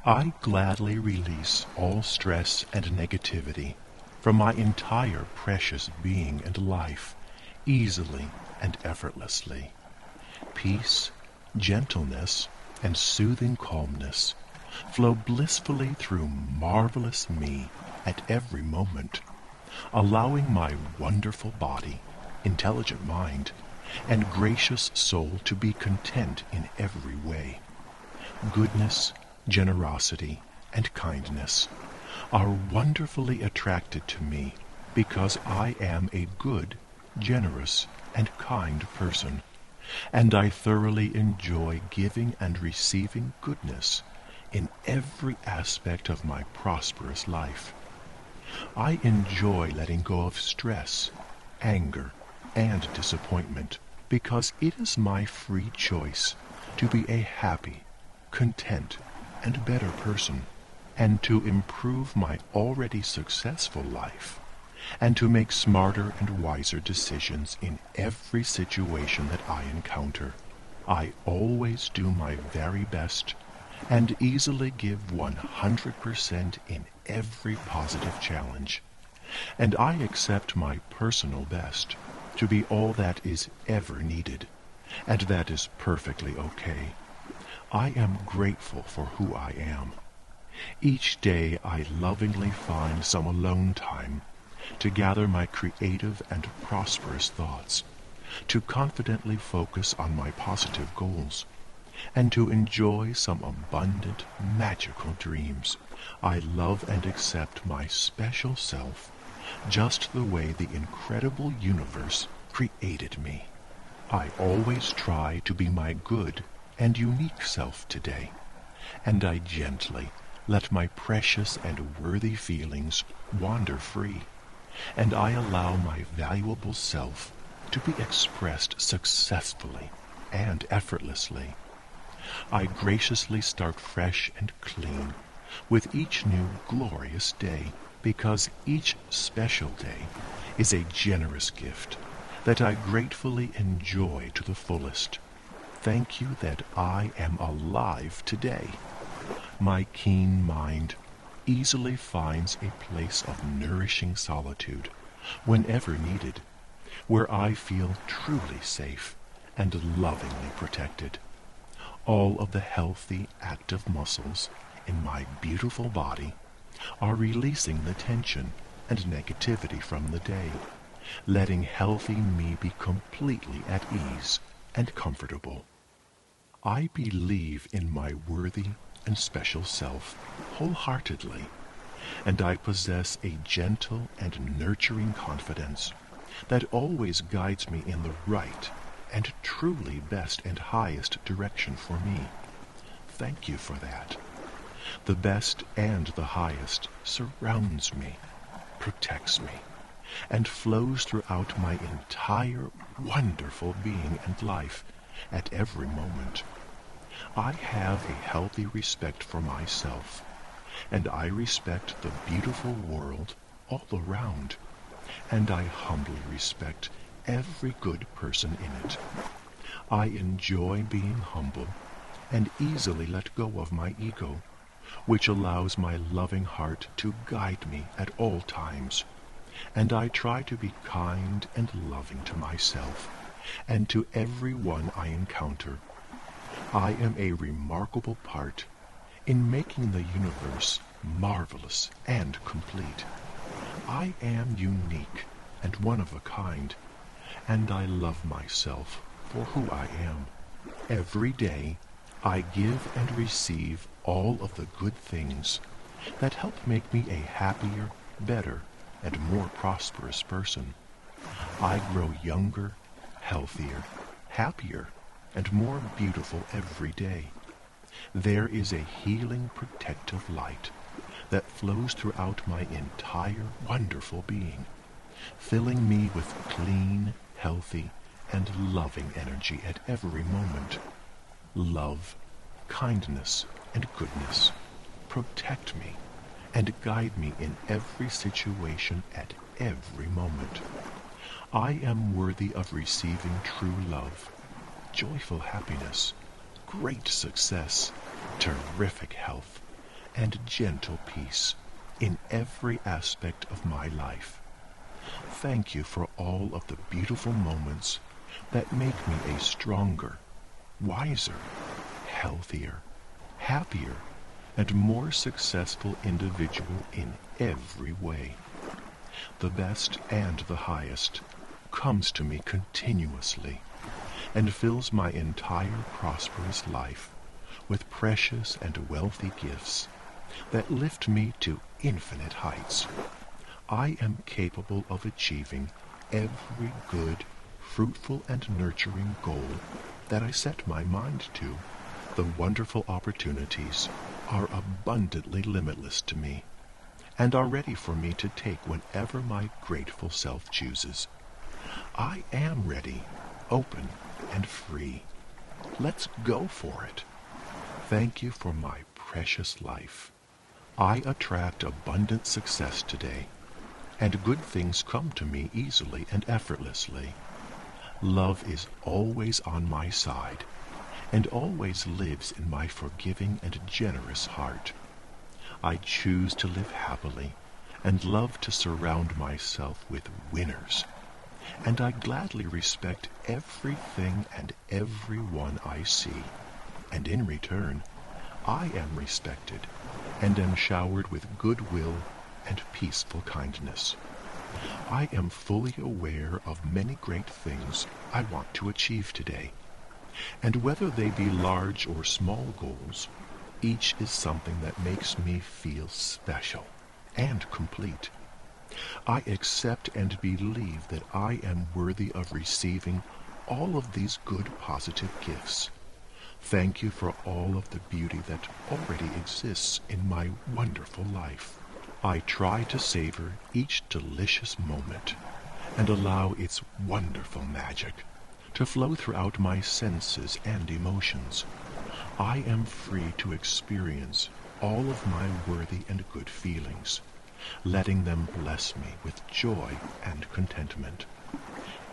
I gladly release all stress and negativity from my entire precious being and life, easily and effortlessly. Peace, gentleness, and soothing calmness flow blissfully through marvelous me at every moment, allowing my wonderful body, intelligent mind, and gracious soul to be content in every way. Goodness, generosity, and kindness are wonderfully attracted to me because I am a good, generous, and kind person, and I thoroughly enjoy giving and receiving goodness in every aspect of my prosperous life. I enjoy letting go of stress, anger, and disappointment because it is my free choice to be a happy, content, and better person, and to improve my already successful life, and to make smarter and wiser decisions in every situation that I encounter. I always do my very best and easily give 100% in every positive challenge, and I accept my personal best to be all that is ever needed, and that is perfectly okay. I am grateful for who I am. Each day I lovingly find some alone time to gather my creative and prosperous thoughts, to confidently focus on my positive goals, and to enjoy some abundant, magical dreams. I love and accept my special self just the way the incredible universe created me. I always try to be my good and unique self today, and I gently let my precious and worthy feelings wander free, and I allow my valuable self to be expressed successfully and effortlessly. I graciously start fresh and clean with each new glorious day, because each special day is a generous gift that I gratefully enjoy to the fullest. Thank you that I am alive today. My keen mind easily finds a place of nourishing solitude whenever needed, where I feel truly safe and lovingly protected. All of the healthy, active muscles in my beautiful body are releasing the tension and negativity from the day, letting healthy me be completely at ease and comfortable. I believe in my worthy and special self wholeheartedly, and I possess a gentle and nurturing confidence that always guides me in the right and truly best and highest direction for me. Thank you for that. The best and the highest surrounds me, protects me, and flows throughout my entire wonderful being and life at every moment. I have a healthy respect for myself, and I respect the beautiful world all around, and I humbly respect every good person in it. I enjoy being humble and easily let go of my ego, which allows my loving heart to guide me at all times, and I try to be kind and loving to myself and to everyone I encounter. I am a remarkable part in making the universe marvelous and complete. I am unique and one of a kind, and I love myself for who I am. Every day I give and receive all of the good things that help make me a happier, better, and more prosperous person. I grow younger, healthier, happier, and more beautiful every day. There is a healing, protective light that flows throughout my entire wonderful being, filling me with clean, healthy, and loving energy at every moment. Love, kindness, and goodness protect me and guide me in every situation at every moment. I am worthy of receiving true love, joyful happiness, great success, terrific health, and gentle peace in every aspect of my life. Thank you for all of the beautiful moments that make me a stronger, wiser, healthier, happier, and more successful individual in every way. The best and the highest comes to me continuously and fills my entire prosperous life with precious and wealthy gifts that lift me to infinite heights. I am capable of achieving every good, fruitful, and nurturing goal that I set my mind to. The wonderful opportunities are abundantly limitless to me and are ready for me to take whenever my grateful self chooses. I am ready, open, and free. Let's go for it. Thank you for my precious life. I attract abundant success today, and good things come to me easily and effortlessly. Love is always on my side, and always lives in my forgiving and generous heart. I choose to live happily, and love to surround myself with winners. And I gladly respect everything and everyone I see, and in return, I am respected and am showered with goodwill and peaceful kindness. I am fully aware of many great things I want to achieve today, and whether they be large or small goals, each is something that makes me feel special and complete. I accept and believe that I am worthy of receiving all of these good positive gifts. Thank you for all of the beauty that already exists in my wonderful life. I try to savor each delicious moment and allow its wonderful magic to flow throughout my senses and emotions. I am free to experience all of my worthy and good feelings, letting them bless me with joy and contentment.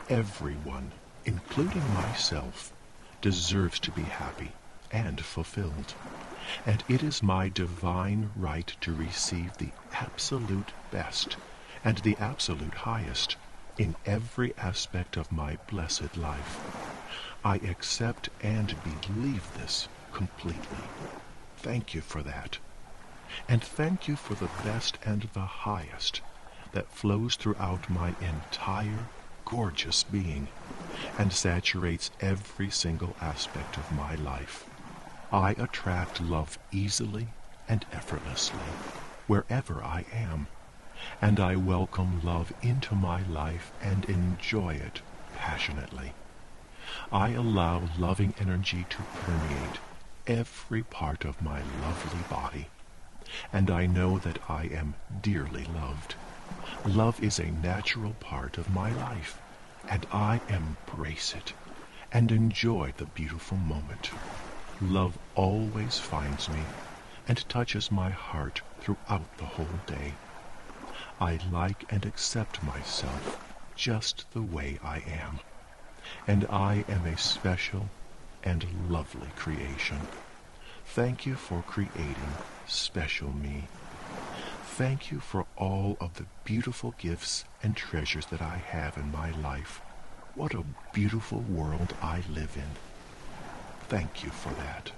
Everyone, including myself, deserves to be happy and fulfilled, and it is my divine right to receive the absolute best and the absolute highest in every aspect of my blessed life. I accept and believe this completely. Thank you for that. And thank you for the best and the highest that flows throughout my entire gorgeous being and saturates every single aspect of my life. I attract love easily and effortlessly wherever I am, and I welcome love into my life and enjoy it passionately. I allow loving energy to permeate every part of my lovely body, and I know that I am dearly loved. Love is a natural part of my life, and I embrace it and enjoy the beautiful moment. Love always finds me and touches my heart throughout the whole day. I like and accept myself just the way I am, and I am a special and lovely creation. Thank you for creating special me. Thank you for all of the beautiful gifts and treasures that I have in my life. What a beautiful world I live in. Thank you for that.